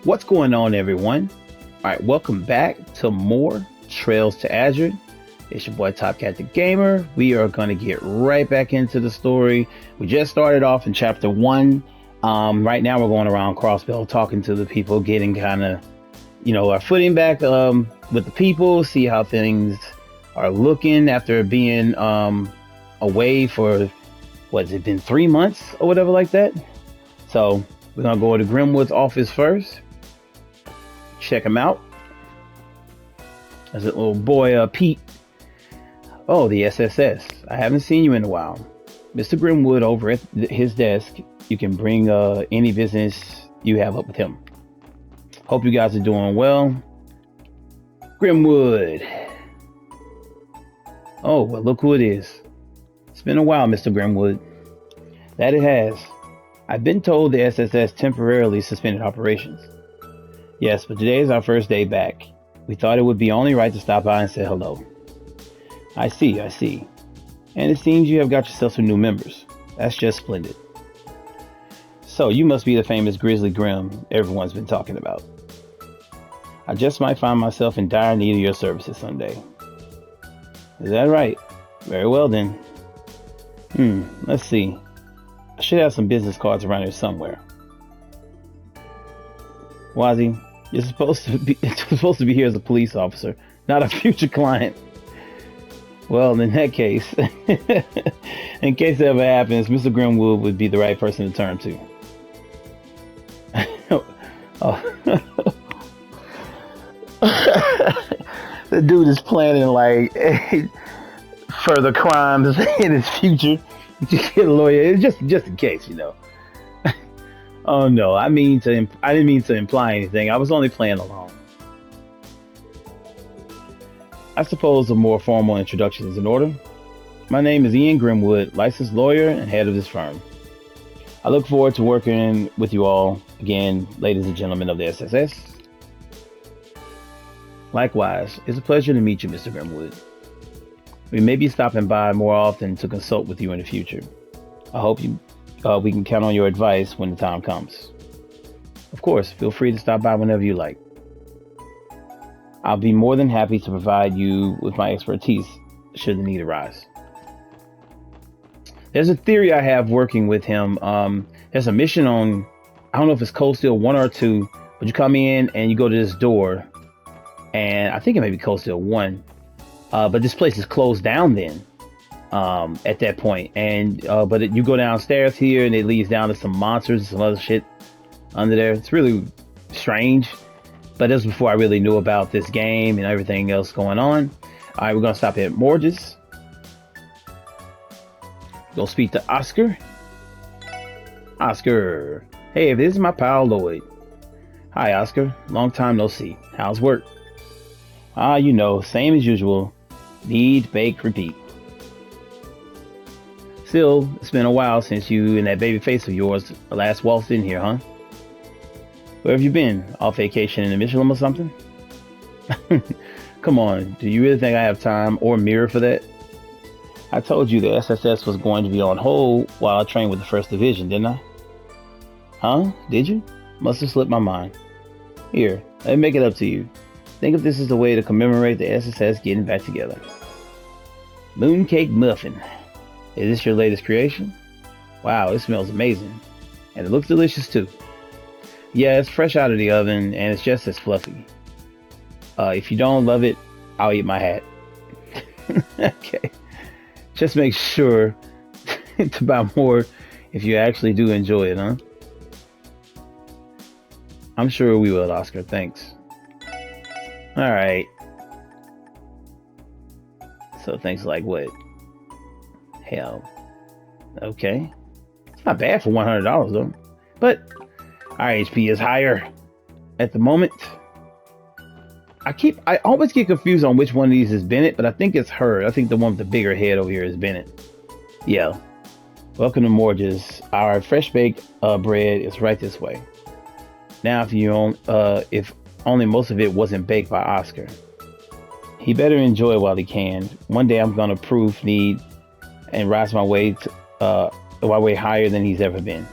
What's going on, everyone? All right, welcome back to more Trails to Azure. It's your boy Top Cat the Gamer. We are going to get right back into the story. We just started off in chapter 1. Right now, we're going around Crossbell talking to the people, getting kind of, our footing back with the people, see how things are looking after being away for, what's it been, 3 months or whatever like that. So we're going to go to Grimwood's office first. Check him out. There's a little boy, Pete. Oh, the SSS. I haven't seen you in a while. Mr. Grimwood over at his desk. You can bring any business you have up with him. Hope you guys are doing well. Grimwood. Oh, well, look who it is. It's been a while, Mr. Grimwood. That it has. I've been told the SSS temporarily suspended operations. Yes, but today is our first day back. We thought it would be only right to stop by and say hello. I see. And it seems you have got yourself some new members. That's just splendid. So, you must be the famous Grizzly Grim everyone's been talking about. I just might find myself in dire need of your services someday. Is that right? Very well then. Let's see. I should have some business cards around here somewhere. Wazzy, you're supposed to be here as a police officer, not a future client. Well, in that case, in case it ever happens, Mr. Grimwood would be the right person to turn to. The dude is planning like further crimes in his future. You get a lawyer, just in case, Oh no, I didn't mean to imply anything. I was only playing along. I suppose a more formal introduction is in order. My name is Ian Grimwood, licensed lawyer and head of this firm. I look forward to working with you all again, ladies and gentlemen of the SSS. Likewise, it's a pleasure to meet you, Mr. Grimwood. We may be stopping by more often to consult with you in the future. I hope we can count on your advice when the time comes. Of course, feel free to stop by whenever you like. I'll be more than happy to provide you with my expertise should the need arise. There's a theory I have working with him. There's a mission on, I don't know if it's Cold Steel 1 or 2, but you come in and you go to this door, and I think it may be Cold Steel 1, but this place is closed down then. At that point, and you go downstairs here and it leads down to some monsters and some other shit under there. It's really strange, but this was before I really knew about this game and everything else going on. All right, we're gonna stop at Morges. Go speak to Oscar. Oscar, hey, this is my pal Lloyd. Hi, Oscar. Long time no see. How's work? Same as usual. Need, bake, repeat. Still, it's been a while since you and that baby face of yours last waltzed in here, huh? Where have you been? Off vacation in the Michelin or something? Come on, do you really think I have time or mirror for that? I told you the SSS was going to be on hold while I trained with the 1st Division, didn't I? Huh? Did you? Must have slipped my mind. Here, let me make it up to you. Think if this is the way to commemorate the SSS getting back together. Mooncake Muffin. Is this your latest creation? Wow, it smells amazing. And it looks delicious too. Yeah, it's fresh out of the oven and it's just as fluffy. If you don't love it, I'll eat my hat. Okay. Just make sure to buy more if you actually do enjoy it, huh? I'm sure we will, Oscar. Thanks. Alright. So things like what? Hell. Okay. It's not bad for $100 though. But our HP is higher at the moment. I always get confused on which one of these is Bennett, but I think it's her. I think the one with the bigger head over here is Bennett. Yeah. Welcome to Morges. Our fresh baked bread is right this way. Now if only most of it wasn't baked by Oscar. He better enjoy it while he can. One day I'm gonna prove need and rise my way higher than he's ever been.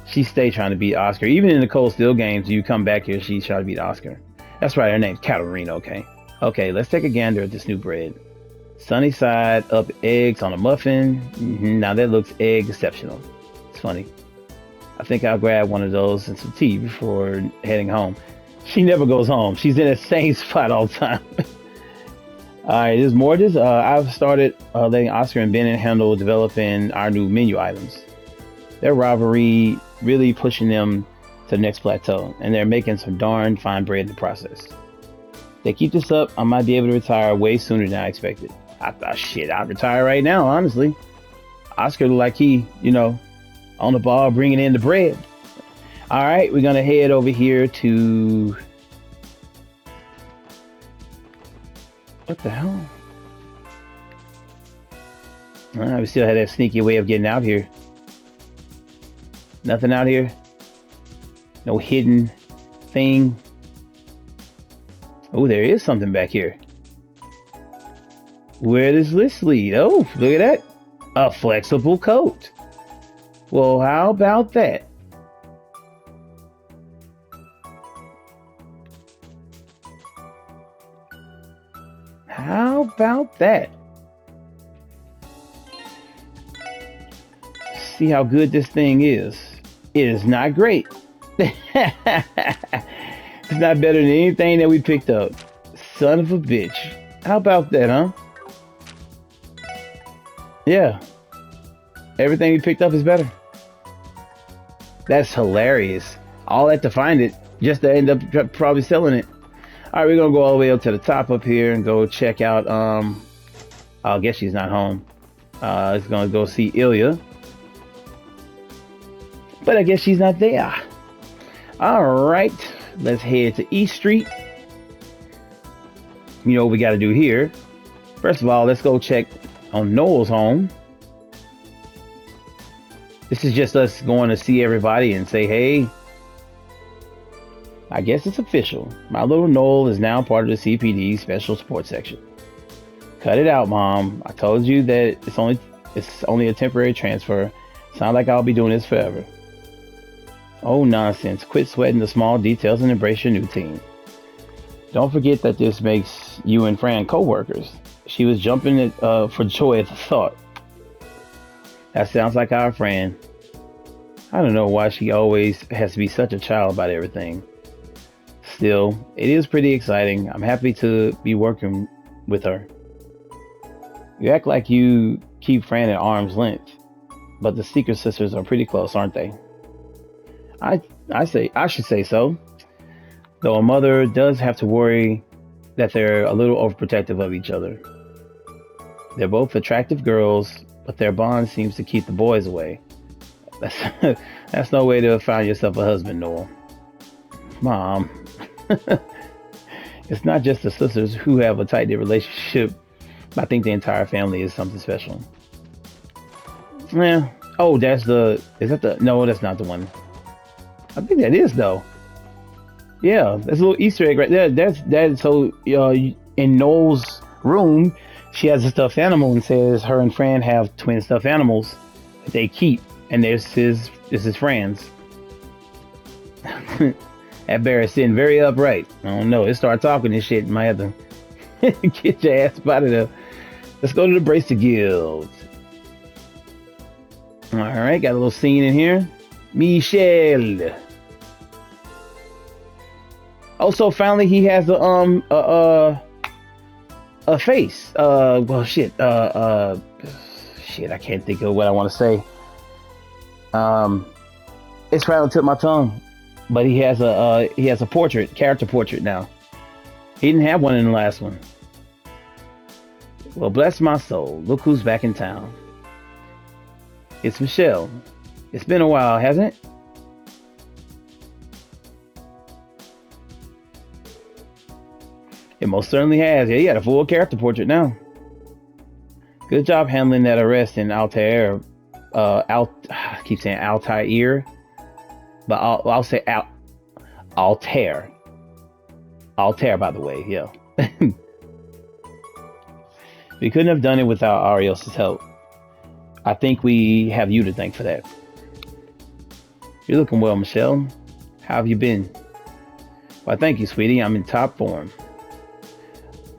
She stay trying to beat Oscar. Even in the Cold Steel games, you come back here, she's trying to beat Oscar. That's right, her name's Katarina, okay? Okay, let's take a gander at this new bread. Sunny side up eggs on a muffin. Now that looks egg exceptional. It's funny. I think I'll grab one of those and some tea before heading home. She never goes home. She's in the same spot all the time. All right, there's more of this. I've started letting Oscar and Bennett handle developing our new menu items. Their rivalry really pushing them to the next plateau, and they're making some darn fine bread in the process. If they keep this up, I might be able to retire way sooner than I expected. I thought, shit, I'd retire right now, honestly. Oscar looked like he, on the ball, bringing in the bread. All right, we're going to head over here to... What the hell? All right, we still had that sneaky way of getting out here. Nothing out here? No hidden thing? Oh, there is something back here. Where does this lead? Oh, look at that. A flexible coat. Well, how about that? How about that? See how good this thing is. It is not great. It's not better than anything that we picked up. Son of a bitch. How about that, huh? Yeah. Everything we picked up is better. That's hilarious. All that to find it, just to end up probably selling it. All right, we're gonna go all the way up to the top up here and go check out. I guess she's not home. It's gonna go see Ilya, but I guess she's not there. All right, let's head to East Street. You know what we got to do here. First of all, let's go check on Noel's home. This is just us going to see everybody and say, hey, I guess it's official. My little Noel is now part of the CPD Special Support Section. Cut it out, Mom. I told you that it's only a temporary transfer. Sounds like I'll be doing this forever. Oh, nonsense. Quit sweating the small details and embrace your new team. Don't forget that this makes you and Fran co-workers. She was jumping for joy at the thought. That sounds like our Fran. I don't know why she always has to be such a child about everything. Still, it is pretty exciting. I'm happy to be working with her. You act like you keep Fran at arm's length, but the Secret Sisters are pretty close, aren't they? I should say so. Though a mother does have to worry that they're a little overprotective of each other. They're both attractive girls, but their bond seems to keep the boys away. That's no way to find yourself a husband, Noel. Mom. It's not just the sisters who have a tight-knit relationship. I think the entire family is something special. Yeah. Oh, no, that's not the one. I think that is, though. Yeah, that's a little Easter egg right there. That's so in Noel's room, she has a stuffed animal and says her and Fran have twin stuffed animals that they keep, and this is Fran's. That bear is sitting very upright. I don't know. It start talking this shit. You might have to get your ass out of there. Let's go to the Bracer Guild. All right, got a little scene in here. Michelle. Also, finally, he has a face. Well, shit. Shit. I can't think of what I want to say. It's right on the tip of my tongue. But he has a character portrait now. He didn't have one in the last one. Well, bless my soul. Look who's back in town. It's Michelle. It's been a while, hasn't it? It most certainly has. Yeah, he got a full character portrait now. Good job handling that arrest in Altair. I keep saying Altair, but I'll say Altair. Altair, by the way, yeah. We couldn't have done it without Ariel's help. I think we have you to thank for that. You're looking well, Michelle. How have you been? Why, thank you, sweetie. I'm in top form.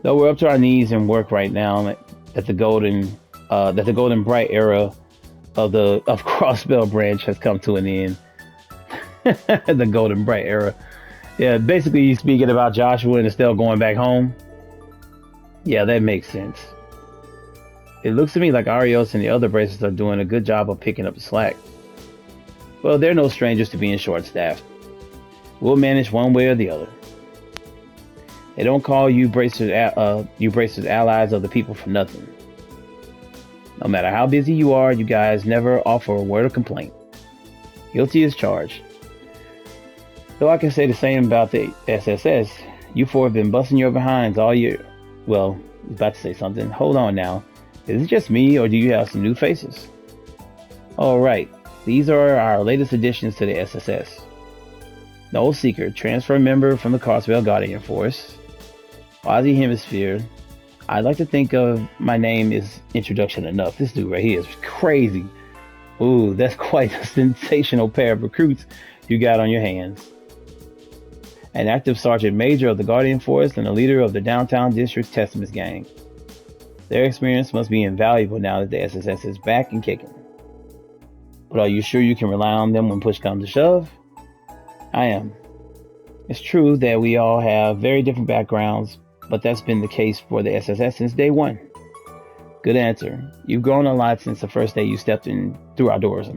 Though we're up to our knees in work right now, that the golden bright era of Crossbell branch has come to an end. The golden bright era. Yeah, basically you speaking about Joshua and Estelle going back home. Yeah, that makes sense. It looks to me like Arios and the other braces are doing a good job of picking up the slack. Well, they're no strangers to being short-staffed. We'll manage one way or the other. They don't call you bracers allies of the people for nothing. No matter how busy you are, you guys never offer a word of complaint. Guilty as charged. Though I can say the same about the SSS, you four have been busting your behinds all year. Well, I was about to say something. Hold on now. Is it just me, or do you have some new faces? All right. These are our latest additions to the SSS. The Old Seeker, transfer member from the Crossbell Guardian Force. Ozzy Hemisphere. I'd like to think of my name is introduction enough. This dude right here is crazy. Ooh, that's quite a sensational pair of recruits you got on your hands. An active Sergeant Major of the Guardian Force and a leader of the Downtown District Testament Gang. Their experience must be invaluable now that the SSS is back and kicking. But are you sure you can rely on them when push comes to shove? I am. It's true that we all have very different backgrounds, but that's been the case for the SSS since day one. Good answer. You've grown a lot since the first day you stepped in through our doors,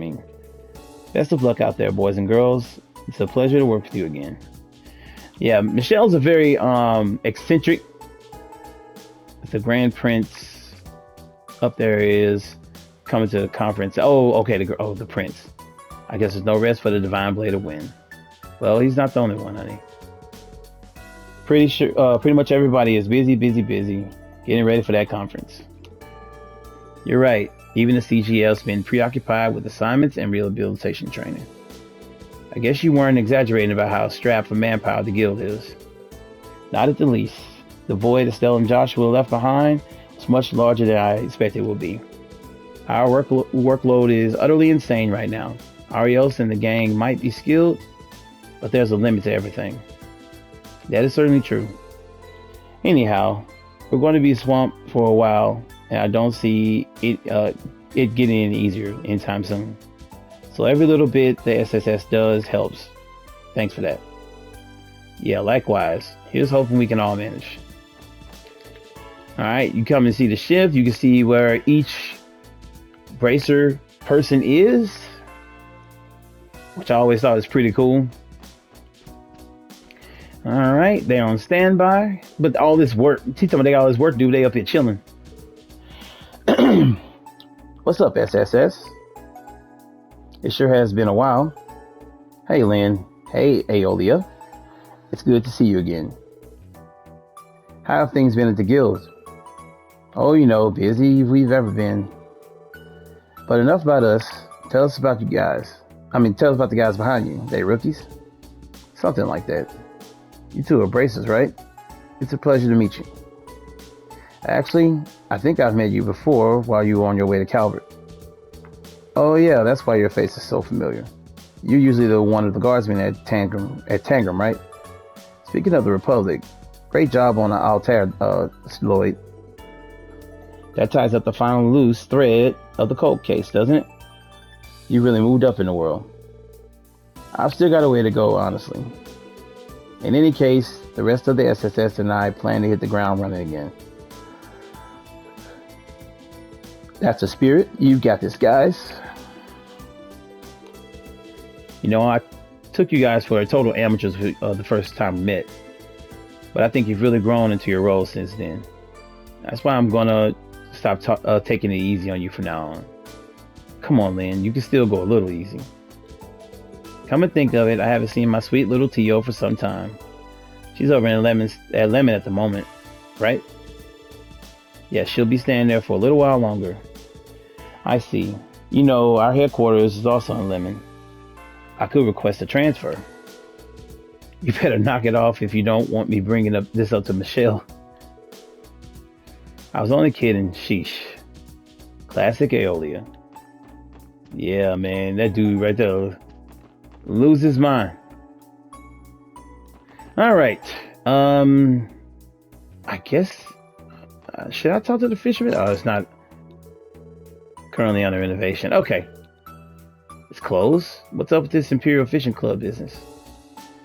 Best of luck out there, boys and girls. It's a pleasure to work with you again. Yeah, Michelle's a very eccentric. The Grand Prince up there is coming to the conference. Oh, okay, the Prince. I guess there's no rest for the Divine Blade of Wind. Well, he's not the only one, honey. Pretty much everybody is busy, getting ready for that conference. You're right. Even the CGL's been preoccupied with assignments and rehabilitation training. I guess you weren't exaggerating about how strapped for manpower the guild is. Not at the least. The void Estelle and Joshua left behind is much larger than I expected it would be. Our workload is utterly insane right now. Arios and the gang might be skilled, but there's a limit to everything. That is certainly true. Anyhow, we're going to be swamped for a while, and I don't see it getting any easier anytime soon. So every little bit the SSS does helps. Thanks for that. Yeah, likewise. Here's hoping we can all manage. Alright, you come and see the shift. You can see where each bracer person is, which I always thought was pretty cool. Alright, they're on standby. But all this work, teach them they got all this work to do, they up here chilling. What's up, SSS? It sure has been a while. Hey, Lynn. Hey, Aeolia. It's good to see you again. How have things been at the guild? Oh, busy we've ever been. But enough about us. Tell us about you guys. Tell us about the guys behind you. They rookies? Something like that. You two are braces, right? It's a pleasure to meet you. Actually, I think I've met you before while you were on your way to Calvert. Oh yeah, that's why your face is so familiar. You're usually the one of the guardsmen at Tangram, right? Speaking of the Republic, great job on the Altair, Lloyd. That ties up the final loose thread of the cold case, doesn't it? You really moved up in the world. I've still got a way to go, honestly. In any case, the rest of the SSS and I plan to hit the ground running again. That's the spirit. You've got this, guys. I took you guys for total amateurs the first time we met. But I think you've really grown into your role since then. That's why I'm going to stop taking it easy on you from now on. Come on, Lynn. You can still go a little easy. Come and think of it, I haven't seen my sweet little Tio for some time. She's over in Lemon at the moment, right? Yeah, she'll be staying there for a little while longer. I see. Our headquarters is also in Lemon. I could request a transfer. You better knock it off if you don't want me bringing this up to Michelle. I was only kidding, sheesh. Classic Aeolia. Yeah, man, that dude right there. Lose his mind. All right. I guess should I talk to the fisherman? Oh, it's not currently under renovation. Okay. It's closed. What's up with this Imperial Fishing Club business?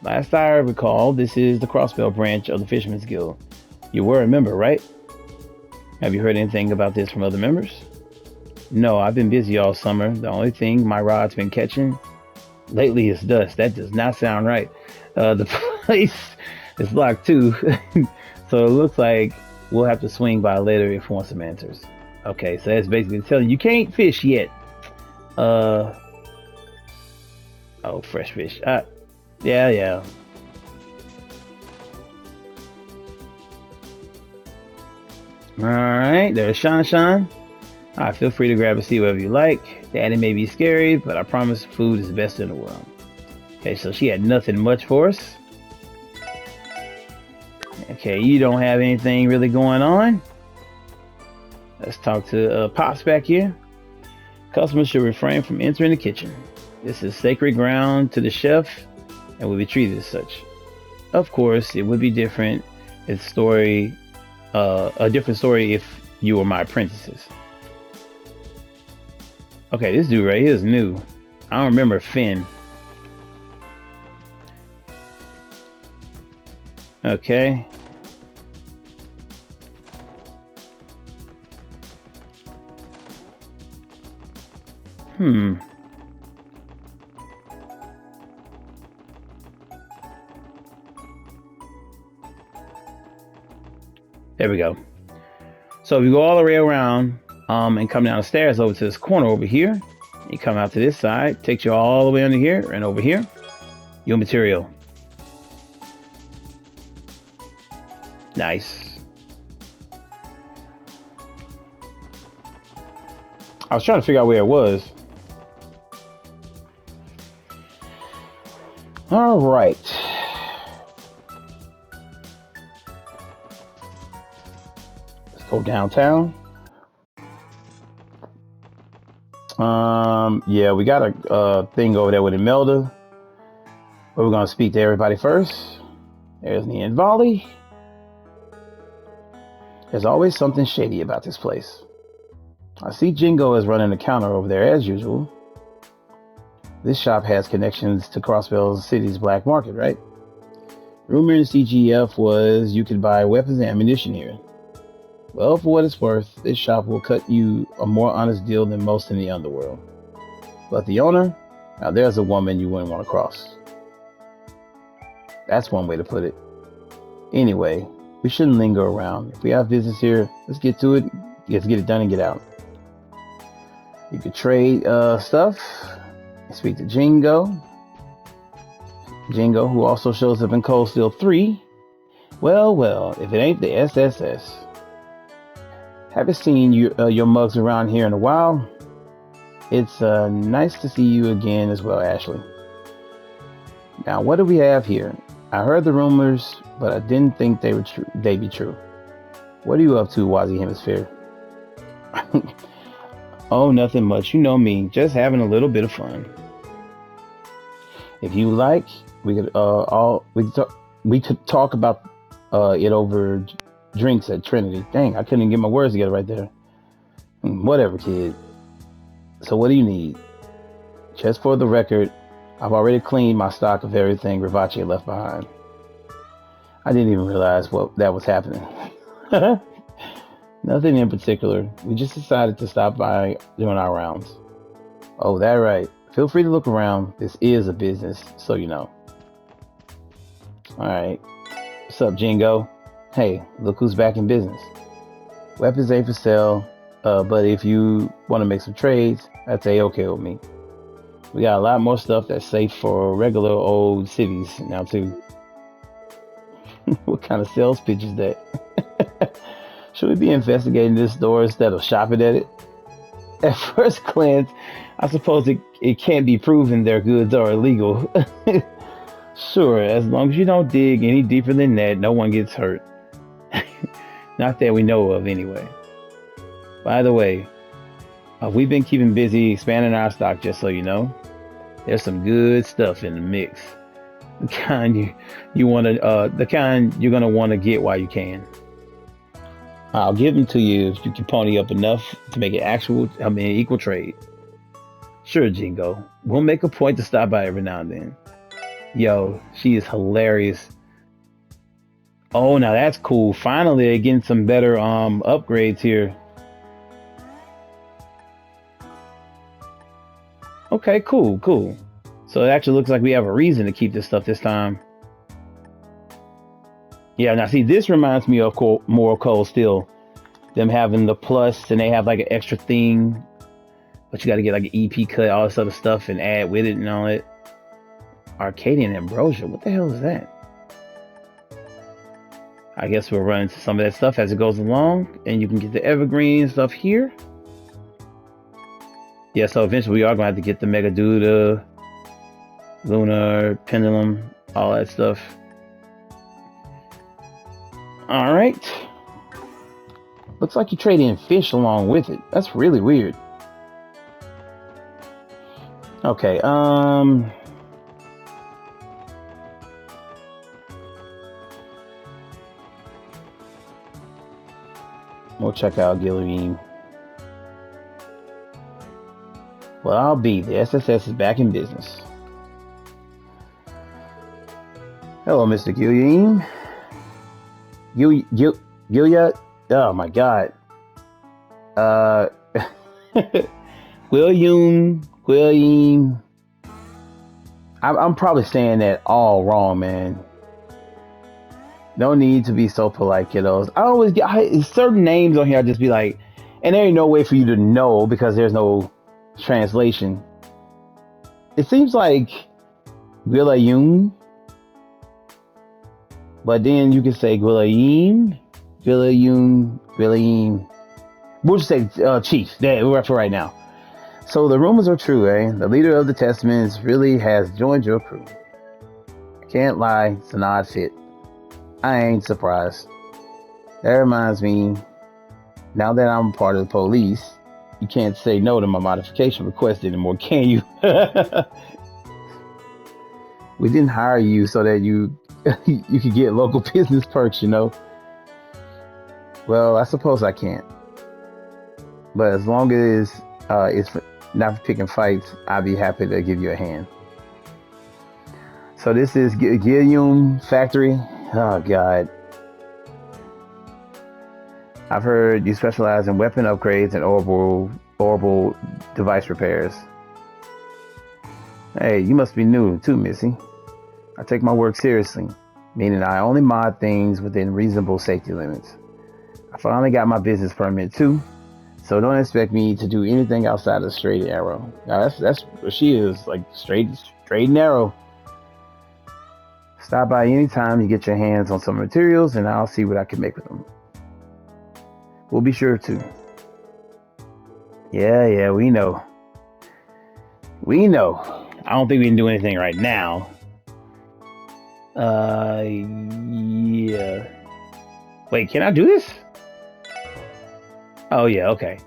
Last I recall, this is the Crossbell branch of the Fisherman's Guild. You were a member, right? Have you heard anything about this from other members? No, I've been busy all summer. The only thing my rod's been catching lately is dust. That does not sound right. The place is locked too. So it looks like we'll have to swing by later if we want some answers. Okay, so that's basically telling you can't fish yet. Oh, fresh fish. Yeah. All right, there's Sean. All right, feel free to grab a seat wherever you like. Daddy may be scary, but I promise food is the best in the world. Okay, so she had nothing much for us. Okay, you don't have anything really going on. Let's talk to Pops back here. Customers should refrain from entering the kitchen. This is sacred ground to the chef and will be treated as such. Of course, it would be different. It's a different story if you were my apprentices. Okay, this dude right here is new. I don't remember Finn. Okay. There we go. So if you go all the way around and come down the stairs over to this corner over here, you come out to this side, takes you all the way under here and over here, your material. Nice. I was trying to figure out where it was. All right. Let's go downtown. Yeah, we got a thing over there with Imelda. But we're gonna speak to everybody first. There's Nian Volley. There's always something shady about this place. I see Jingo is running the counter over there as usual. This shop has connections to Crossbell City's black market, right? Rumor in CGF was you could buy weapons and ammunition here. Well, for what it's worth, this shop will cut you a more honest deal than most in the underworld. But the owner, now there's a woman you wouldn't want to cross. That's one way to put it. Anyway, we shouldn't linger around. If we have business here, let's get to it. Let's get it done and get out. You could trade stuff. Speak to Jingo. Jingo, who also shows up in Cold Steel 3. Well, if it ain't the SSS. Haven't seen your mugs around here in a while. It's nice to see you again as well, Ashley. Now, what do we have here? I heard the rumors, but I didn't think they'd be true. What are you up to, Wazi Hemisphere? Oh, nothing much. You know me, just having a little bit of fun. If you like, we could talk about it over drinks at Trinity. Dang, I couldn't get my words together right there. Whatever, kid. So what do you need? Just for the record, I've already cleaned my stock of everything Rivachi left behind. I didn't even realize that was happening. Nothing in particular. We just decided to stop by during our rounds. Oh, that right. Feel free to look around. This is a business, so you know. Alright. What's up, Jingo? Hey, look who's back in business. Weapons ain't for sale, but if you want to make some trades, that's A-okay with me. We got a lot more stuff that's safe for regular old cities now, too. What kind of sales pitch is that? Should we be investigating this store instead of shopping at it? At first glance, I suppose it can't be proven their goods are illegal. Sure, as long as you don't dig any deeper than that, no one gets hurt. Not that we know of, anyway. By the way, we've been keeping busy expanding our stock, just so you know. There's some good stuff in the mix. The kind you want to, the kind you're gonna want to get while you can. I'll give them to you if you can pony up enough to make it equal trade. Sure, Jingo. We'll make a point to stop by every now and then. Yo, she is hilarious. Oh, now that's cool. Finally, they're getting some better upgrades here. Okay, cool, cool. So it actually looks like we have a reason to keep this stuff this time. Yeah, now see, this reminds me of more Cold Steel. Them having the plus, and they have like an extra thing, but you got to get like an EP cut, all this other stuff, and add with it and all that. Arcadian Ambrosia, what the hell is that? I guess we'll run into some of that stuff as it goes along, and you can get the evergreen stuff here. Yeah, so eventually we are going to have to get the Mega Duda, Lunar, Pendulum, all that stuff. Alright. Looks like you trade in fish along with it. That's really weird. Okay, we'll check out Guillotine. Well, I'll be. The SSS is back in business. Hello, Mr. Guillotine. Gilead? Oh my god. William. I'm probably saying that all wrong, man. No need to be so polite, kiddos. I always get certain names on here. I just be like, and there ain't no way for you to know because there's no translation. It seems like William, but then you can say William. We'll just say Chief. We're for right now. So the rumors are true, eh? The leader of the Testaments really has joined your crew. Can't lie, it's an odd fit. I ain't surprised. That reminds me, now that I'm part of the police, you can't say no to my modification request anymore, can you? We didn't hire you so that you could get local business perks, you know? Well, I suppose I can't. But as long as it's not for picking fights, I'd be happy to give you a hand. So this is Gilliam Factory. Oh, God. I've heard you specialize in weapon upgrades and orbital device repairs. Hey, you must be new too, Missy. I take my work seriously, meaning I only mod things within reasonable safety limits. I finally got my business permit too, so don't expect me to do anything outside of straight and narrow. Now that's what she is, like straight and narrow. Stop by anytime you get your hands on some materials and I'll see what I can make with them. We'll be sure to. Yeah, we know. I don't think we can do anything right now. Yeah. Wait, can I do this? Oh, yeah, okay.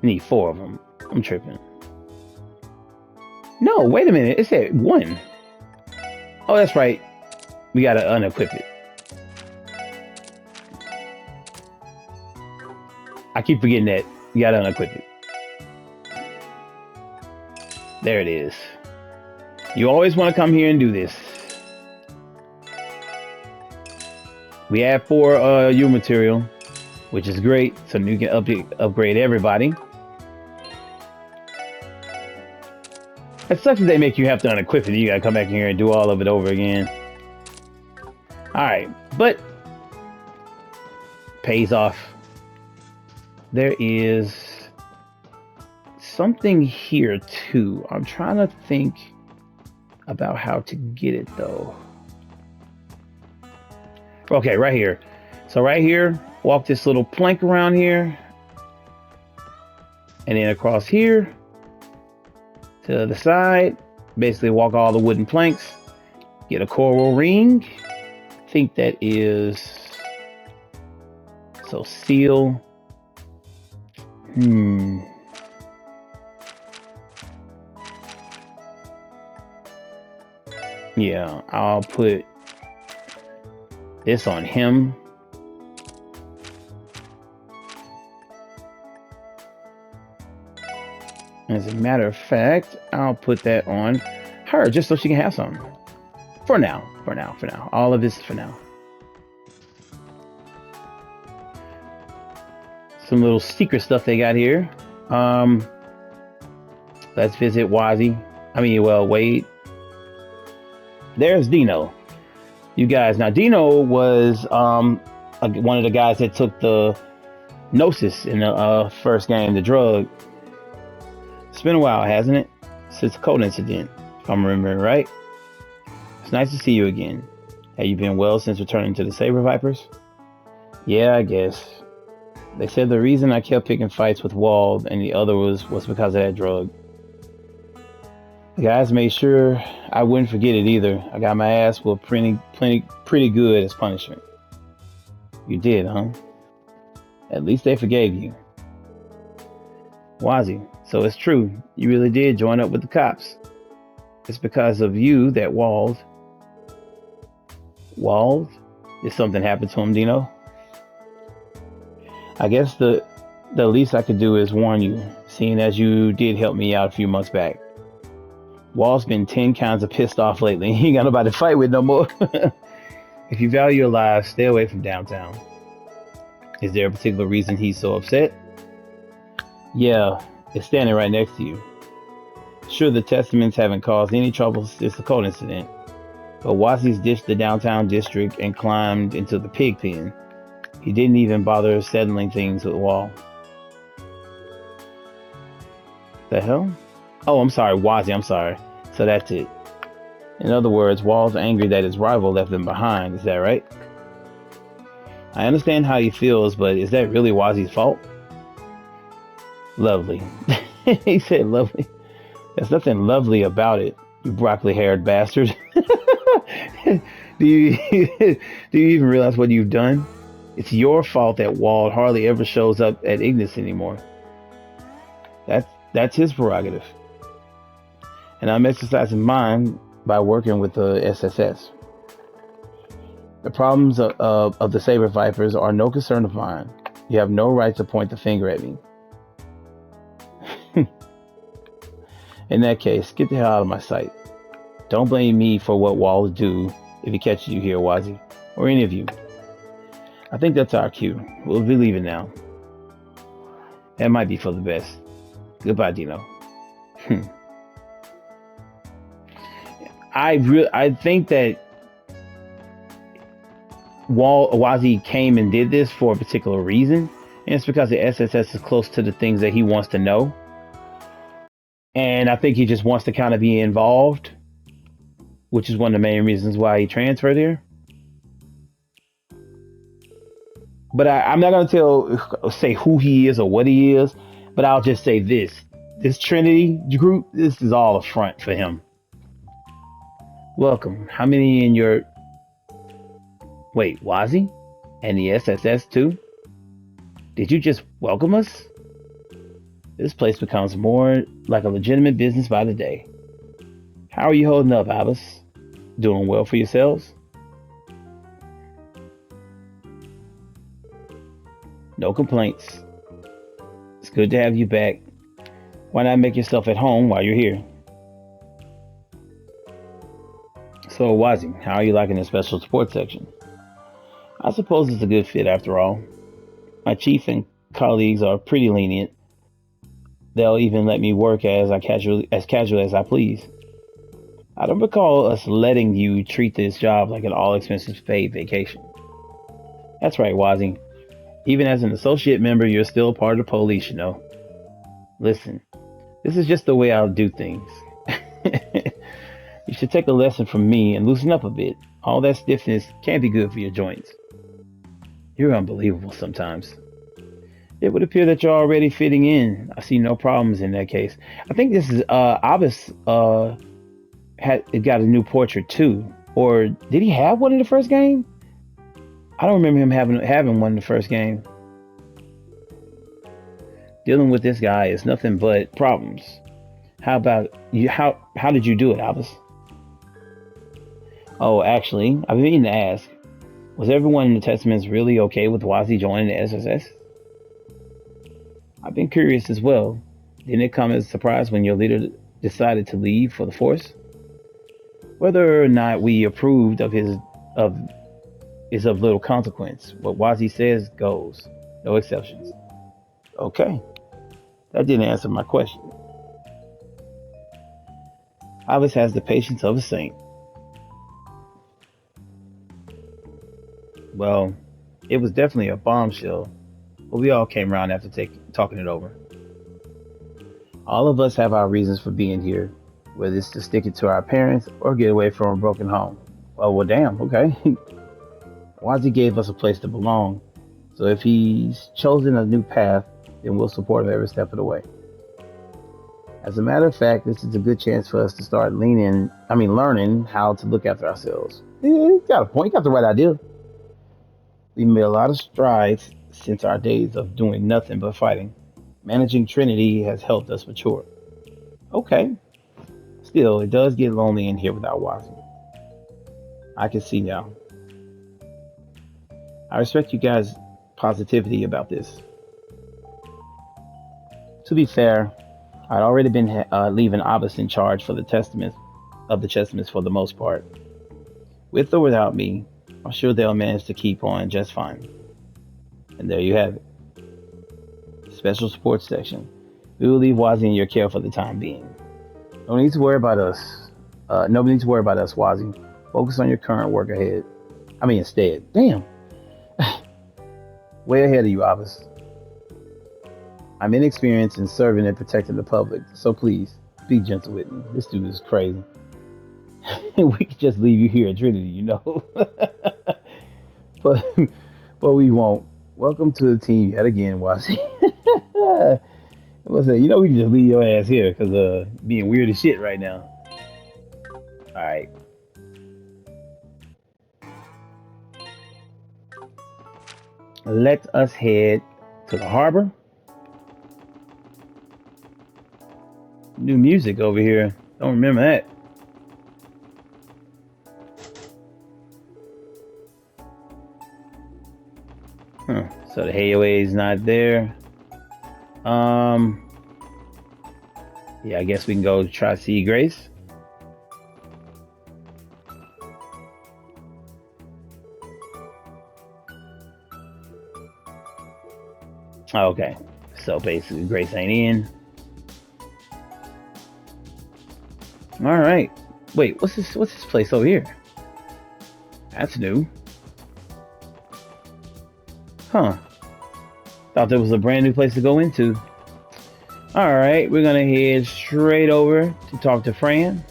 Need 4 of them. I'm tripping. No, wait a minute. It said 1. Oh, that's right. We gotta unequip it. I keep forgetting that. You gotta unequip it. There it is. You always want to come here and do this. We have 4 U material, which is great, so you can upgrade everybody. It sucks that they make you have to unequip it. You gotta come back here and do all of it over again. Alright, but pays off. There is something here too. I'm trying to think about how to get it though. Okay, right here. So right here, walk this little plank around here, and then across here to the side. Basically walk all the wooden planks, get a coral ring. I think that is so seal. Yeah, I'll put this on him. As a matter of fact, I'll put that on her just so she can have some. For now. All of this is for now. Some little secret stuff they got here. Let's visit Wazzy. Wade. There's Dino. You guys. Now, Dino was one of the guys that took the Gnosis in the first game, the drug. It's been a while, hasn't it? Since the code incident, if I'm remembering right. It's nice to see you again. Have you been well since returning to the Saber Vipers? Yeah, I guess. They said the reason I kept picking fights with Wald and the other was because of that drug. The guys made sure I wouldn't forget it either. I got my ass whooped pretty good as punishment. You did, huh? At least they forgave you. Wazzy, so it's true. You really did join up with the cops. It's because of you that Wald? Did something happen to him, Dino? I guess the least I could do is warn you, seeing as you did help me out a few months back. Wald's been 10 kinds of pissed off lately. He ain't got nobody to fight with no more. If you value your lives, stay away from downtown. Is there a particular reason he's so upset? Yeah, it's standing right next to you. Sure, the testaments haven't caused any trouble since the code incident, but Wazzy's ditched the downtown district and climbed into the pig pen. He didn't even bother settling things with Wall. The hell? Oh, I'm sorry, Wazzy, I'm sorry. So that's it. In other words, Wall's angry that his rival left him behind, is that right? I understand how he feels, but is that really Wazzy's fault? Lovely. He said lovely. There's nothing lovely about it, you broccoli-haired bastard. Do you even realize what you've done? It's your fault that Wald hardly ever shows up at Ignis anymore. That's his prerogative. And I'm exercising mine by working with the SSS. The problems of the Saber Vipers are no concern of mine. You have no right to point the finger at me. In that case, get the hell out of my sight. Don't blame me for what Wall do if he catches you here, Wazzy, or any of you. I think that's our cue. We'll be leaving now. That might be for the best. Goodbye, Dino. I think that Wazzy came and did this for a particular reason, and it's because the SSS is close to the things that he wants to know. And I think he just wants to kind of be involved, which is one of the main reasons why he transferred here. But I'm not going to say who he is or what he is, but I'll just say this. This Trinity group, this is all a front for him. Welcome. How many in your... Wait, Wazzy? And the SSS too? Did you just welcome us? This place becomes more like a legitimate business by the day. How are you holding up, Abbas? Doing well for yourselves? No complaints. It's good to have you back. Why not make yourself at home while you're here? So, Wazzy, how are you liking the special support section? I suppose it's a good fit after all. My chief and colleagues are pretty lenient. They'll even let me work as casual as I please. I don't recall us letting you treat this job like an all-expenses paid vacation. That's right, Wazzy. Even as an associate member, you're still part of the police, you know. Listen, this is just the way I'll do things. You should take a lesson from me and loosen up a bit. All that stiffness can't be good for your joints. You're unbelievable sometimes. It would appear that you're already fitting in. I see no problems in that case. I think this is Abbas got a new portrait too. Or did he have one in the first game? I don't remember him having one in the first game. Dealing with this guy is nothing but problems. How about you? How did you do it, Abbas? Oh, actually, I've been meaning to ask, was everyone in the Testaments really okay with Wazi joining the SSS? I've been curious as well. Didn't it come as a surprise when your leader decided to leave for the Force? Whether or not we approved of his of is of little consequence. What Wazi says goes. No exceptions. Okay, that didn't answer my question. Alice has the patience of a saint. Well, it was definitely a bombshell, but we all came around after talking it over. All of us have our reasons for being here, whether it's to stick it to our parents or get away from a broken home. Well, damn, okay. Wazi gave us a place to belong, so if he's chosen a new path, then we'll support him every step of the way. As a matter of fact, this is a good chance for us to start learning how to look after ourselves. Yeah, you got a point, you got the right idea. We made a lot of strides since our days of doing nothing but fighting. Managing Trinity has helped us mature. Okay. Still, it does get lonely in here without Wazi. I can see now. I respect you guys' positivity about this. To be fair, I'd already been leaving Abbas in charge for the Testaments for the most part. With or without me, I'm sure they'll manage to keep on just fine. And there you have it. Special support section. We will leave Wazi in your care for the time being. No need to worry about us. Nobody needs to worry about us, Wazi. Focus on your current work ahead. Instead. Damn. Way ahead of you, Abbas. I'm inexperienced in serving and protecting the public, so please, be gentle with me. This dude is crazy. We could just leave you here at Trinity, you know. but we won't. Welcome to the team yet again, Wazi. We can just leave your ass here because being weird as shit right now. Alright. Let us head to the harbor. New music over here. Don't remember that. So the Hayway is not there. Yeah, I guess we can go try to see Grace. Okay, so basically Grace ain't in. All right. Wait, what's this place over here? That's new. Huh. Thought there was a brand new place to go into. Alright, we're gonna head straight over to talk to Fran.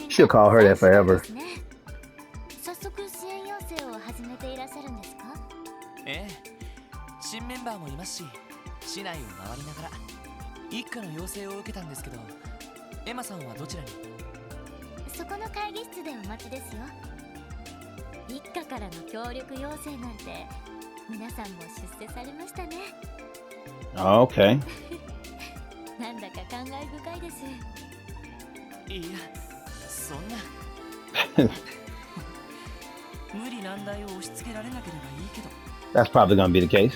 She'll call her that forever. Okay. That's probably gonna be the case.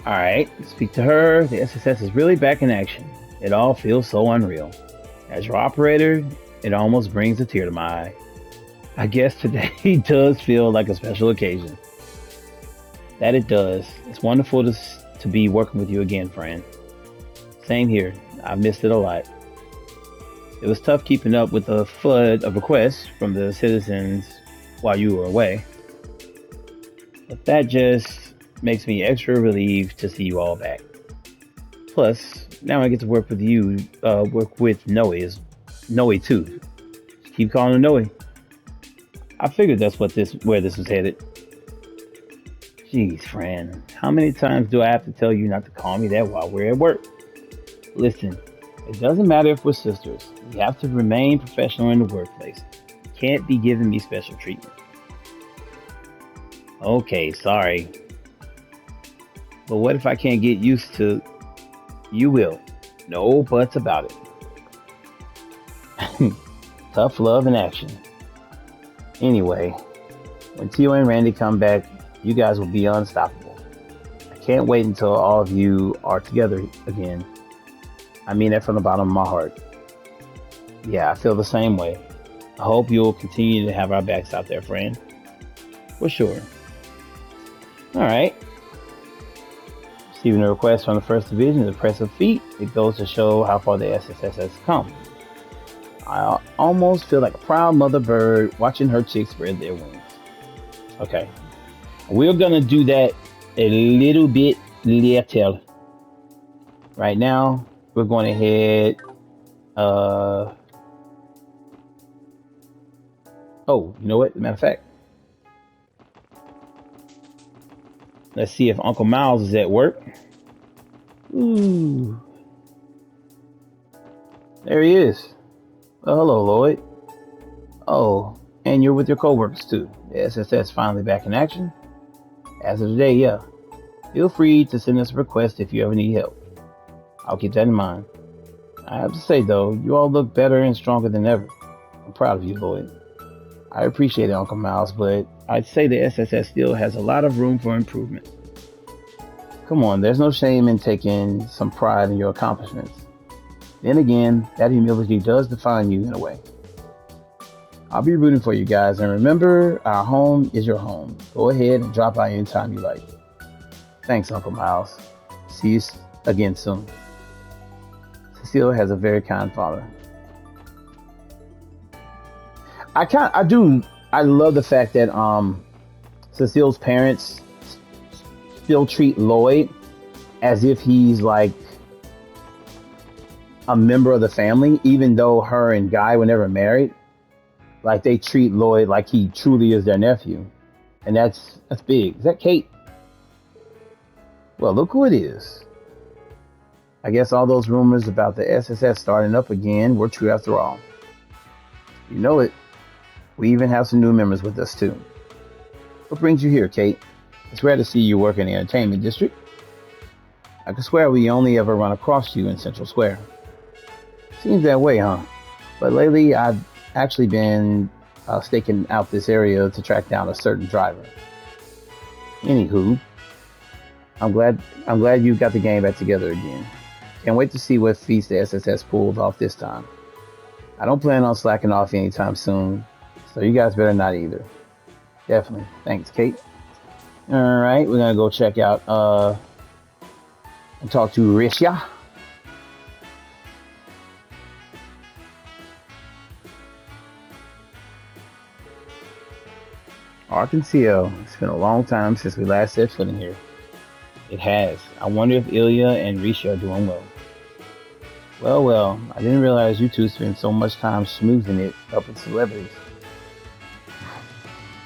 Alright, speak to her. The SSS is really back in action. It all feels so unreal. As your operator, it almost brings a tear to my eye. I guess today does feel like a special occasion. That it does. It's wonderful to be working with you again, Fran. Same here. I've missed it a lot. It was tough keeping up with the flood of requests from the citizens while you were away. But that just makes me extra relieved to see you all back. Plus, now I get to work with you, work with Noe too. Keep calling her Noe. I figured that's where this was headed. Jeez, Fran, how many times do I have to tell you not to call me that while we're at work? Listen, it doesn't matter if we're sisters. We have to remain professional in the workplace. You can't be giving me special treatment. Okay, sorry. But what if I can't get used to... You will. No buts about it. Tough love in action. Anyway, when Tio and Randy come back, you guys will be unstoppable. I can't wait until all of you are together again. I mean that from the bottom of my heart. Yeah, I feel the same way. I hope you'll continue to have our backs out there, friend. For sure. Alright. Receiving a request from the First Division to press a feat. It goes to show how far the SSS has come. I almost feel like a proud mother bird watching her chicks spread their wings. Okay. We're gonna do that a little bit later. Right now, we're going to head. Oh, you know what? As a matter of fact, let's see if Uncle Miles is at work. Ooh, there he is. Well, hello, Lloyd. Oh, and you're with your coworkers too. The SSS finally back in action. As of today, yeah. Feel free to send us a request if you ever need help. I'll keep that in mind. I have to say though, you all look better and stronger than ever. I'm proud of you, Lloyd. I appreciate it, Uncle Miles, but I'd say the SSS still has a lot of room for improvement. Come on, there's no shame in taking some pride in your accomplishments. Then again, that humility does define you in a way. I'll be rooting for you guys, and remember, our home is your home. Go ahead and drop by anytime you like. Thanks, Uncle Miles. See you again soon. Cecile has a very kind father. I love the fact that Cecile's parents still treat Lloyd as if he's like a member of the family, even though her and Guy were never married. Like they treat Lloyd like he truly is their nephew. And that's big. Is that Kate? Well, look who it is. I guess all those rumors about the SSS starting up again were true after all. You know it. We even have some new members with us too. What brings you here, Kate? It's rare to see you work in the entertainment district. I could swear we only ever run across you in Central Square. Seems that way, huh? But lately I've actually been staking out this area to track down a certain driver. Anywho, I'm glad you got the game back together again. Can't wait to see what feats the SSS pulls off this time. I don't plan on slacking off anytime soon, so you guys better not either. Definitely. Thanks, Kate. Alright, we're gonna go check out and talk to Risha. Arkansas. It's been a long time since we last set foot in here. It has. I wonder if Ilya and Risha are doing well. Well, I didn't realize you two spend so much time schmoozing it up with celebrities.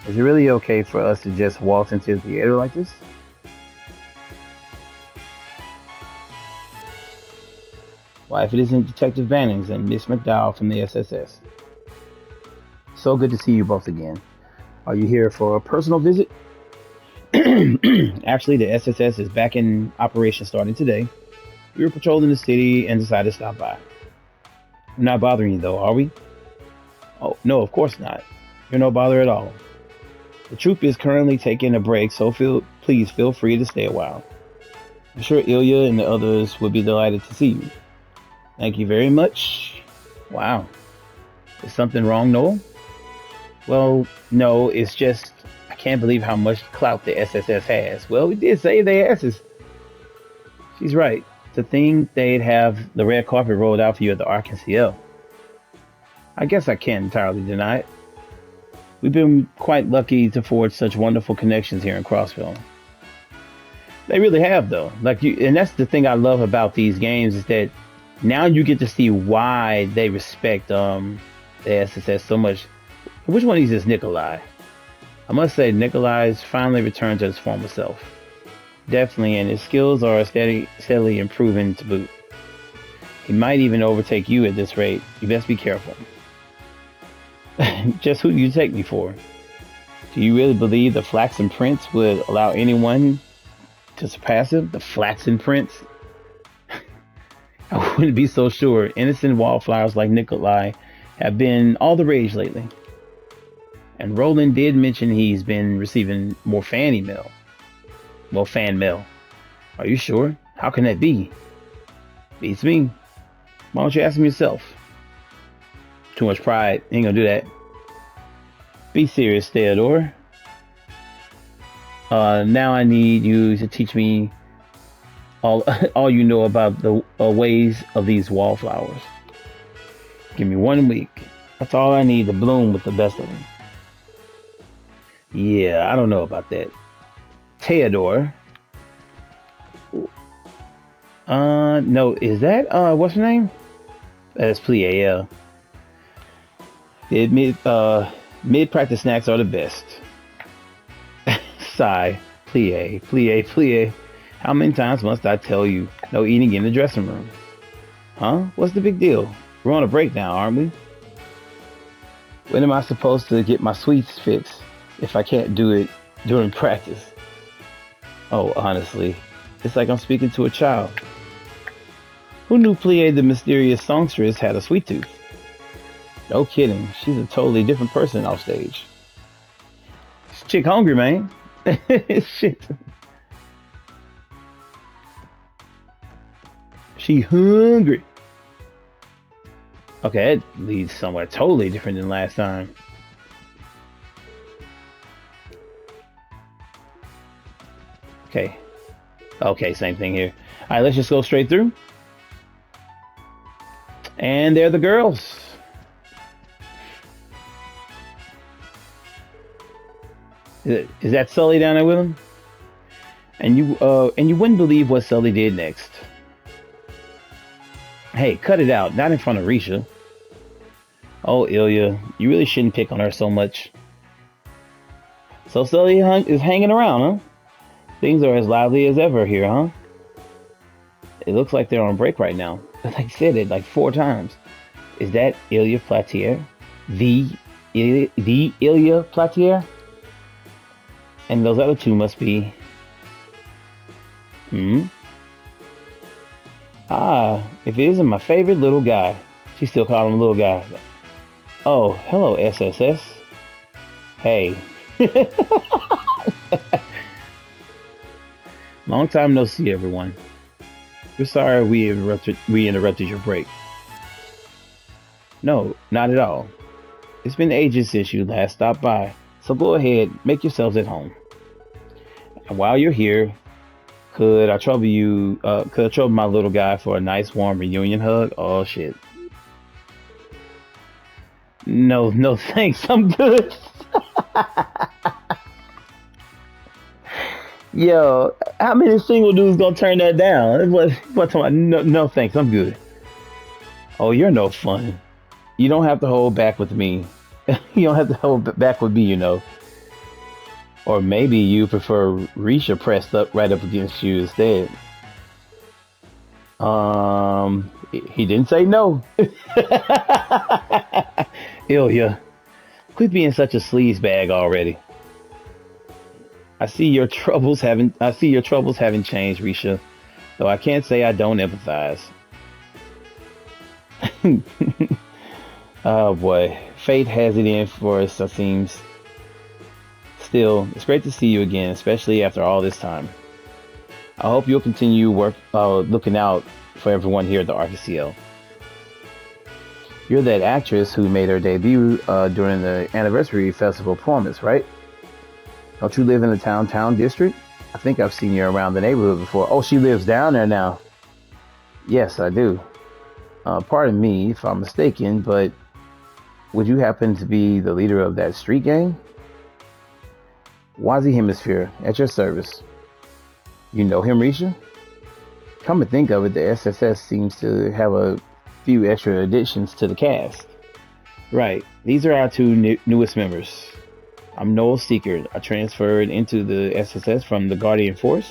Is it really okay for us to just waltz into the theater like this? Why, if it isn't Detective Bannings and Miss McDowell from the SSS. So good to see you both again. Are you here for a personal visit? Actually, the SSS is back in operation starting today. We were patrolling the city and decided to stop by. We're not bothering you though, are we? Oh, no, of course not. You're no bother at all. The troop is currently taking a break, so please feel free to stay a while. I'm sure Ilya and the others would be delighted to see you. Thank you very much. Wow. Is something wrong, Noel? Well, no, it's just I can't believe how much clout the SSS has. Well, we did save their asses. She's right. To think they'd have the red carpet rolled out for you at the Arkansas. I guess I can't entirely deny it. We've been quite lucky to forge such wonderful connections here in Crossbell. They really have, though. And that's the thing I love about these games is that now you get to see why they respect the the SSS so much. Which one of these is Nikolai? I must say, Nikolai's finally returned to his former self. Definitely, and his skills are steadily improving to boot. He might even overtake you at this rate. You best be careful. Just who do you take me for? Do you really believe the Flaxen Prince would allow anyone to surpass him? The Flaxen Prince? I wouldn't be so sure. Innocent wallflowers like Nikolai have been all the rage lately. And Roland did mention he's been receiving more fan mail. Well, fan mail. Are you sure? How can that be? Beats me. Why don't you ask him yourself? Too much pride. Ain't gonna do that. Be serious, Theodore. Now I need you to teach me all you know about the ways of these wallflowers. Give me 1 week. That's all I need to bloom with the best of them. Yeah, I don't know about that. Theodore. No, is that what's her name? That's Plie, yeah. Mid practice snacks are the best. Sigh. Plie. How many times must I tell you? No eating in the dressing room. Huh? What's the big deal? We're on a break now, aren't we? When am I supposed to get my sweets fixed if I can't do it during practice? Oh, honestly, it's like I'm speaking to a child. Who knew Plie, the mysterious songstress, had a sweet tooth? No kidding. She's a totally different person off stage. This chick hungry, man. Shit. She hungry. Okay, that leads somewhere totally different than last time. Okay, same thing here. All right, let's just go straight through. And they're the girls. Is that Sully down there with him? And you wouldn't believe what Sully did next. Hey, cut it out. Not in front of Risha. Oh, Ilya, you really shouldn't pick on her so much. So Sully is hanging around, huh? Things are as lively as ever here, huh? It looks like they're on break right now. Like I said it like 4 times. Is that Ilya Platier? The Ilya Platier? And those other 2 must be... Ah, if it isn't my favorite little guy. She still calling him little guy. Oh, hello, SSS. Hey. Long time no see, everyone. We're sorry we interrupted your break. No, not at all. It's been ages since you last stopped by, so go ahead, make yourselves at home. And while you're here, could I trouble you? Could I trouble my little guy for a nice warm reunion hug? Oh shit. No, thanks. I'm good. Yo, how many single dudes gonna turn that down? What no, thanks. I'm good. Oh, you're no fun. You don't have to hold back with me. You don't have to hold back with me, you know. Or maybe you prefer Risha pressed up right up against you instead. He didn't say no. Ilya, quit being such a sleaze bag already. I see your troubles haven't changed, Risha. Though I can't say I don't empathize. Oh boy, fate has it in for us, it seems. Still, it's great to see you again, especially after all this time. I hope you'll continue looking out for everyone here at the RKCL. You're that actress who made her debut during the anniversary festival performance, right? Don't you live in the downtown district? I think I've seen you around the neighborhood before. Oh, she lives down there now. Yes, I do. Pardon me if I'm mistaken, but would you happen to be the leader of that street gang? Wazi Hemisphere, at your service. You know him, Risha? Come to think of it, the SSS seems to have a few extra additions to the cast. Right. These are our two newest members. I'm Noel Seeker. I transferred into the SSS from the Guardian Force.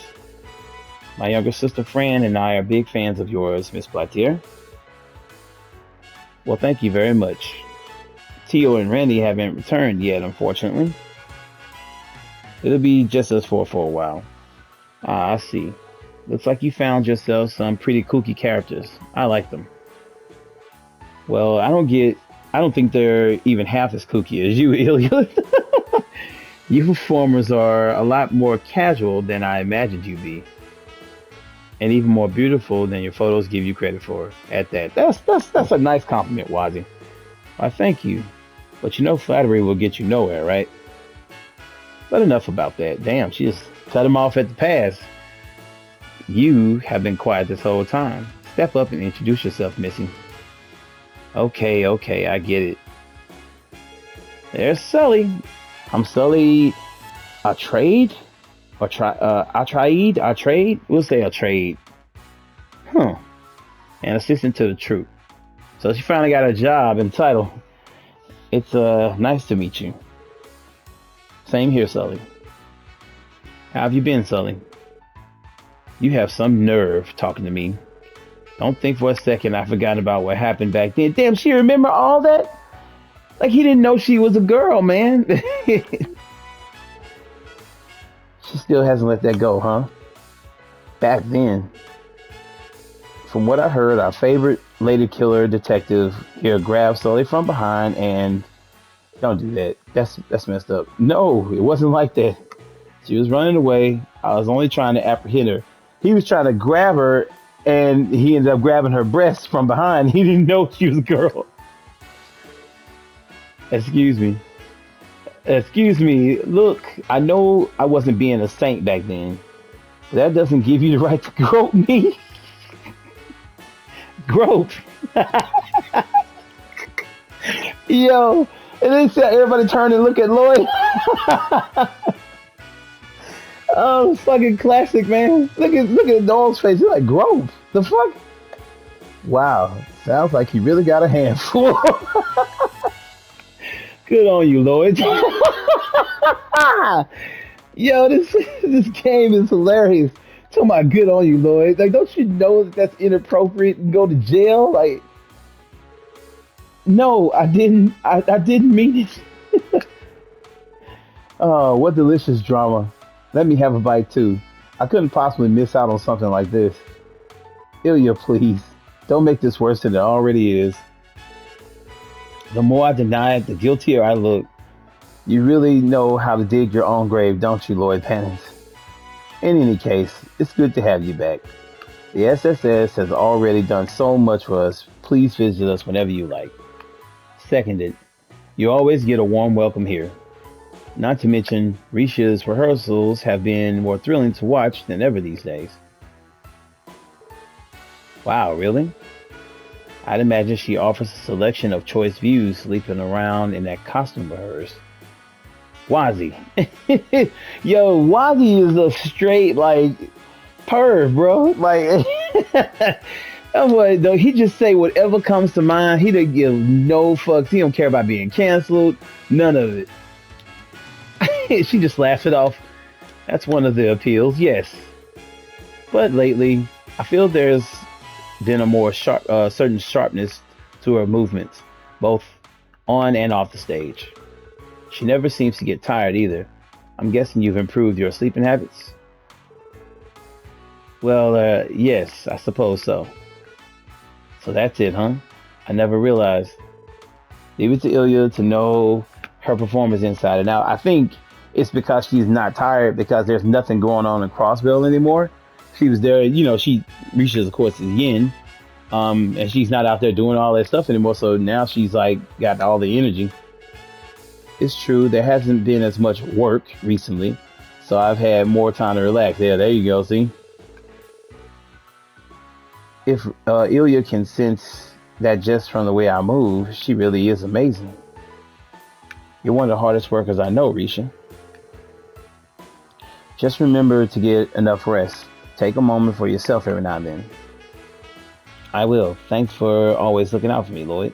My younger sister Fran and I are big fans of yours, Miss Blatier. Well, thank you very much. Tio and Randy haven't returned yet, unfortunately. It'll be just us four for a while. Ah, I see. Looks like you found yourself some pretty kooky characters. I like them. Well, I don't think they're even half as kooky as you, Ilya. You performers are a lot more casual than I imagined you'd be. And even more beautiful than your photos give you credit for at that. That's a nice compliment, Wazi. Why, thank you. But you know flattery will get you nowhere, right? But enough about that. Damn, she just cut him off at the pass. You have been quiet this whole time. Step up and introduce yourself, Missy. Okay, I get it. There's Sully. I'm Sully Trade? Or Trade? We'll say a trade. Huh. An assistant to the troop. So she finally got a job and title. It's nice to meet you. Same here, Sully. How have you been, Sully? You have some nerve talking to me. Don't think for a second I forgot about what happened back then. Damn, she remember all that? Like he didn't know she was a girl, man. She still hasn't let that go, huh? Back then. From what I heard, our favorite lady killer detective here grabbed Sully from behind and... Don't do that. That's messed up. No, it wasn't like that. She was running away. I was only trying to apprehend her. He was trying to grab her, and he ended up grabbing her breast from behind. He didn't know she was a girl. Excuse me. Excuse me. Look, I know I wasn't being a saint back then. But that doesn't give you the right to grope me. Grope. Yo. And then everybody turned and look at Lloyd. Oh, fucking classic, man. Look at Noel's face. He's like, grope. The fuck? Wow. Sounds like he really got a handful. Good on you, Lloyd. Yo, this game is hilarious. Talking about good on you, Lloyd. Like, don't you know that that's inappropriate and go to jail? Like, no, I didn't. I didn't mean it. Oh, what delicious drama. Let me have a bite too. I couldn't possibly miss out on something like this. Ilya, please. Don't make this worse than it already is. The more I deny it, the guiltier I look. You really know how to dig your own grave, don't you, Lloyd Pennant? In any case, it's good to have you back. The SSS has already done so much for us. Please visit us whenever you like. Seconded. You always get a warm welcome here. Not to mention, Risha's rehearsals have been more thrilling to watch than ever these days. Wow, really? I'd imagine she offers a selection of choice views sleeping around in that costume of hers. Wazi. Yo, Wazi is a straight, like, perv, bro. Like, that boy, though, he just say whatever comes to mind. He don't give no fucks. He don't care about being canceled. None of it. She just laughs it off. That's one of the appeals, yes. But lately, I feel there's been a more certain sharpness to her movements, both on and off the stage. She never seems to get tired either. I'm guessing you've improved your sleeping habits? Well, yes, I suppose so. So that's it, huh? I never realized. Leave it to Ilya to know her performance inside and out. I think it's because she's not tired because there's nothing going on in Crossbell anymore. She was there, she reaches, of course, is Yin. And she's not out there doing all that stuff anymore. So now she's like got all the energy. It's true. There hasn't been as much work recently. So I've had more time to relax. There you go. See? If Ilya can sense that just from the way I move, she really is amazing. You're one of the hardest workers I know, Risha. Just remember to get enough rest. Take a moment for yourself every now and then. I will. Thanks for always looking out for me, Lloyd.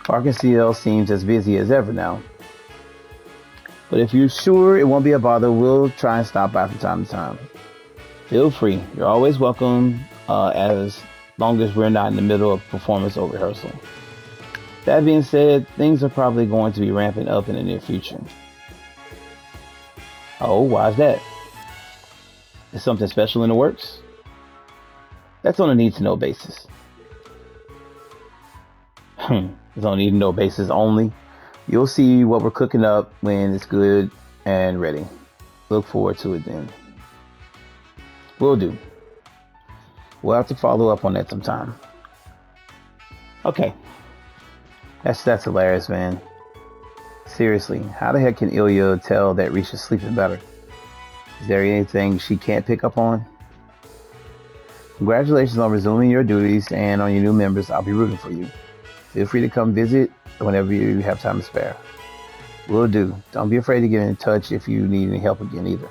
Arkansas seems as busy as ever now. But if you're sure it won't be a bother, we'll try and stop by from time to time. Feel free. You're always welcome, as long as we're not in the middle of performance or rehearsal. That being said, things are probably going to be ramping up in the near future. Oh, why is that? Is something special in the works? That's on a need-to-know basis. It's on a need-to-know basis only. You'll see what we're cooking up when it's good and ready. Look forward to it then. Will do. We'll have to follow up on that sometime. Okay. That's hilarious, man. Seriously, how the heck can Ilya tell that Risha's sleeping better? Is there anything she can't pick up on? Congratulations on resuming your duties, and on your new members, I'll be rooting for you. Feel free to come visit whenever you have time to spare. Will do. Don't be afraid to get in touch if you need any help again either.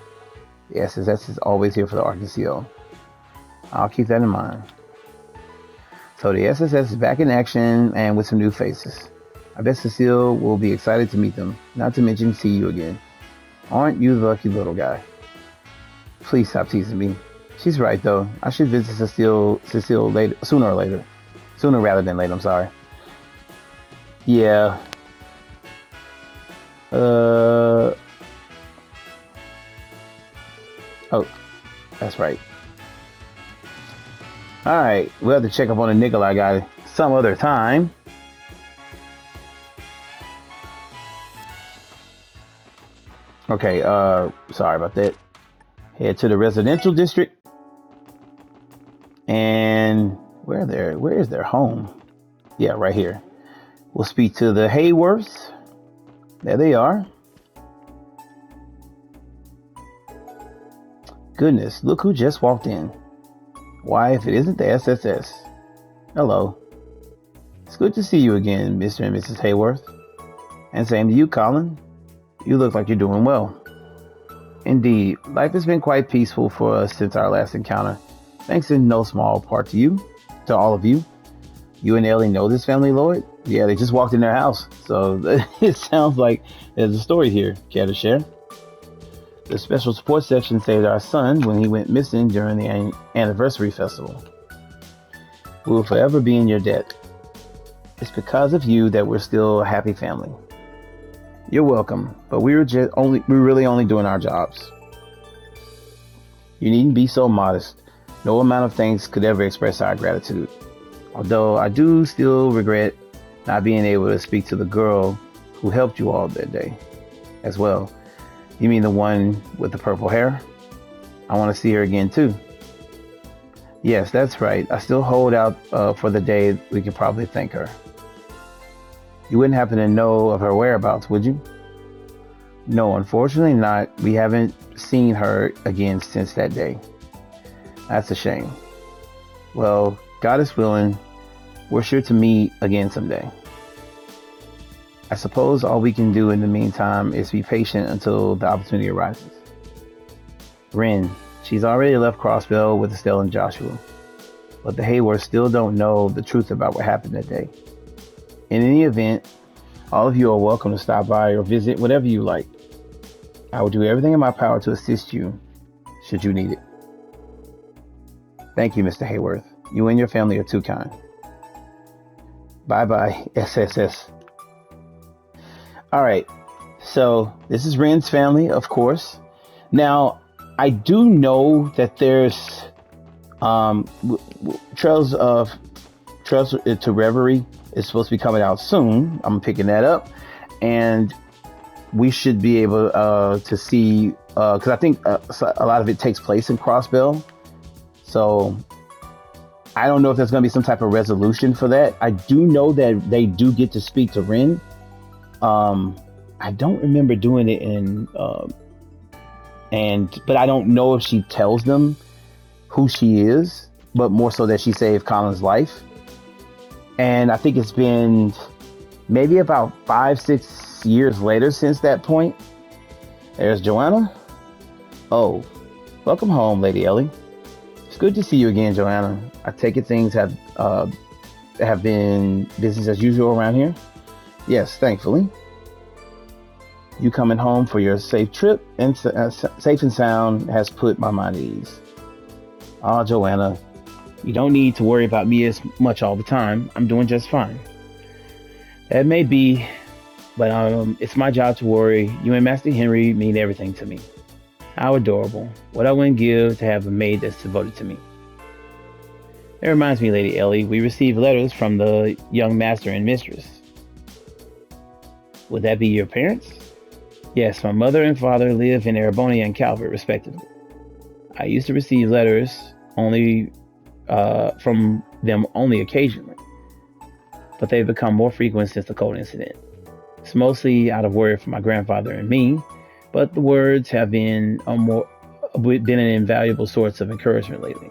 The SSS is always here for the RKCO. I'll keep that in mind. So the SSS is back in action and with some new faces. I bet Cecile will be excited to meet them, not to mention see you again. Aren't you the lucky little guy? Please stop teasing me. She's right though. I should visit Cecile later, sooner rather than later. I'm sorry. Yeah. Oh, that's right. All right, we'll have to check up on the Nikolai guy some other time. Okay, sorry about that. Head to the residential district. And where is their home? Yeah, right here. We'll speak to the Hayworths. There they are. Goodness, look who just walked in. Why, if it isn't the SSS. Hello. It's good to see you again, Mr. and Mrs. Hayworth. And same to you, Colin. You look like you're doing well. Indeed, life has been quite peaceful for us since our last encounter, thanks in no small part to all of you. You and Ellie know this family, Lloyd? Yeah, they just walked in their house, so it sounds like there's a story here. Care to share? The special support section saved our son when he went missing during the anniversary festival. We will forever be in your debt. It's because of you that we're still a happy family. You're welcome, but we're really only doing our jobs. You needn't be so modest. No amount of thanks could ever express our gratitude. Although I do still regret not being able to speak to the girl who helped you all that day as well. You mean the one with the purple hair? I want to see her again too. Yes, that's right. I still hold out for the day we could probably thank her. You wouldn't happen to know of her whereabouts, would you? No, unfortunately not. We haven't seen her again since that day. That's a shame. Well, God is willing, we're sure to meet again someday. I suppose all we can do in the meantime is be patient until the opportunity arises. Rin, she's already left Crossbell with Estelle and Joshua, but the Hayworths still don't know the truth about what happened that day. In any event, all of you are welcome to stop by or visit whatever you like. I will do everything in my power to assist you, should you need it. Thank you, Mr. Hayworth. You and your family are too kind. Bye-bye, SSS. All right, so this is Ren's family, of course. Now, I do know that there's Trails to Reverie is supposed to be coming out soon. I'm picking that up, and we should be able to see, because I think a lot of it takes place in Crossbell. So I don't know if there's going to be some type of resolution for that. I do know that they do get to speak to Ren. I don't remember doing it but I don't know if she tells them who she is, but more so that she saved Colin's life. And I think it's been maybe about 5-6 years later since that point. There's Joanna. Oh, welcome home, Lady Ellie. It's good to see you again, Joanna. I take it things have been business as usual around here. Yes, thankfully. You coming home for your safe trip and safe and sound has put my mind at ease. Oh, Joanna, you don't need to worry about me as much all the time. I'm doing just fine. That may be, but it's my job to worry. You and Master Henry mean everything to me. How adorable. What I wouldn't give to have a maid that's devoted to me. That reminds me, Lady Ellie, we received letters from the young master and mistress. Would that be your parents? Yes, my mother and father live in Erebonia and Calvert, respectively. I used to receive letters only from them only occasionally, but they've become more frequent since the cold incident. It's mostly out of worry for my grandfather and me, but the words have been an invaluable source of encouragement lately.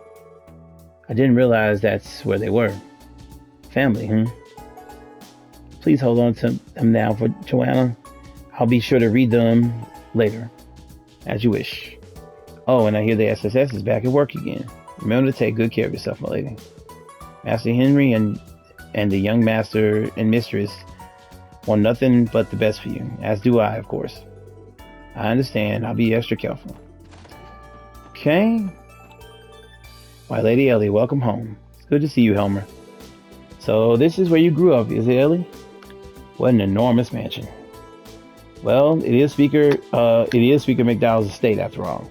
I didn't realize that's where they were. Family, Please hold on to them now for Joanna. I'll be sure to read them later, as you wish. Oh, and I hear the SSS is back at work again. Remember to take good care of yourself, my lady. Master Henry and the young master and mistress want nothing but the best for you, as do I, of course. I understand. I'll be extra careful. Okay. My Lady Ellie, welcome home. It's good to see you, Helmer. So this is where you grew up, is it, Ellie? What an enormous mansion. Well, it is Speaker McDowell's estate after all.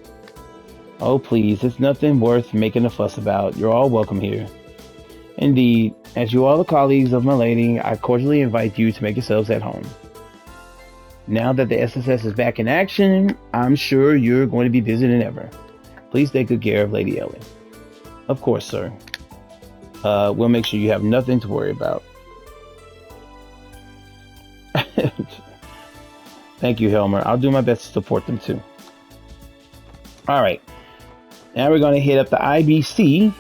Oh, please, it's nothing worth making a fuss about. You're all welcome here. Indeed, as you all are colleagues of my lady, I cordially invite you to make yourselves at home. Now that the SSS is back in action, I'm sure you're going to be busier than ever. Please take good care of Lady Ellie. Of course, sir. We'll make sure you have nothing to worry about. Thank you, Helmer. I'll do my best to support them too. All right. Now we're going to hit up the IBC.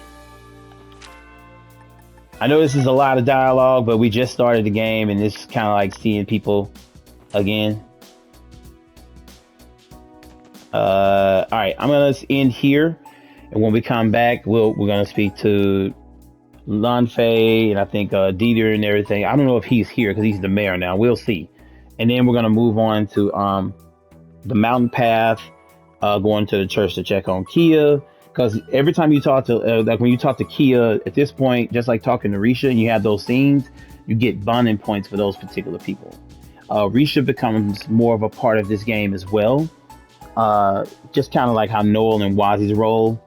I know this is a lot of dialogue, but we just started the game and it's kind of like seeing people again. All right. I'm going to end here. And when we come back, we're going to speak to Lanfei and I think Dieter and everything. I don't know if he's here because he's the mayor now. We'll see. And then we're going to move on to the mountain path, going to the church to check on Kia. Because every time you talk to, like when you talk to Kia at this point, just like talking to Risha and you have those scenes, you get bonding points for those particular people. Risha becomes more of a part of this game as well. Just kind of like how Noel and Wazi's role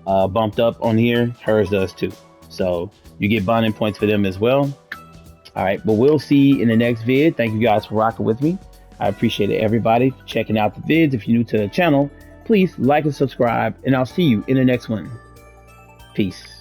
bumped up on here, hers does too. So you get bonding points for them as well. All right, but we'll see in the next vid. Thank you guys for rocking with me. I appreciate everybody checking out the vids. If you're new to the channel, please like and subscribe, and I'll see you in the next one. Peace.